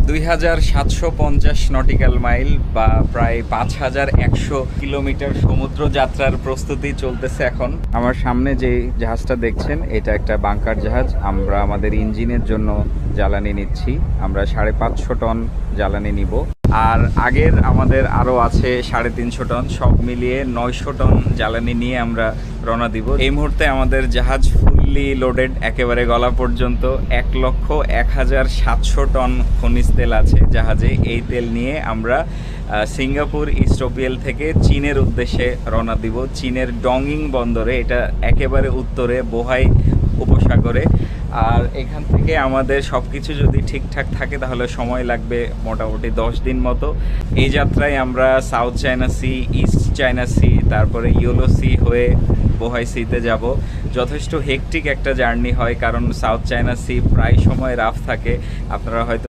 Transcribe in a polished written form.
2750 nautical mile বা প্রায় 5100 kilometre সমুদ্র যাত্রার প্রস্তুতি চলতেছে এখন। আমার সামনে যে জাহাজটা দেখছেন এটা একটা বাংকার জাহাজ। আমরা আমাদের ইঞ্জিনের জন্য জ্বালানি নিচ্ছি। আমরা 550 টন জ্বালানি নিব। আর আগের আমাদের আরও আছে 350 টন, সব মিলিয়ে 900 টন জ্বালানি নিয়ে আমরা রওনা দিব। এই মুহূর্তে আমাদের জাহাজ ফুললি লোডেড, একেবারে গলা পর্যন্ত 1,01,700 টন খনিজ তেল আছে জাহাজে। এই তেল নিয়ে আমরা সিঙ্গাপুর ইস্টোপিয়াল থেকে চীনের উদ্দেশ্যে রওনা দিব, চীনের ডংইং বন্দরে। এটা একেবারে উত্তরে বোহাই উপসাগরে। আর এখান থেকে আমাদের সব কিছু যদি ঠিকঠাক থাকে তাহলে সময় লাগবে মোটামুটি 10 দিন মতো। এই যাত্রায় আমরা south China sea, east China sea, তারপরে ইয়েলো সি হয়ে বোহাই সিতে যাব। যথেষ্ট হেকটিক একটা জার্নি হয়, কারণ সাউথ চায়না সি প্রায় সময় রাফ থাকে। আপনারা হয়তো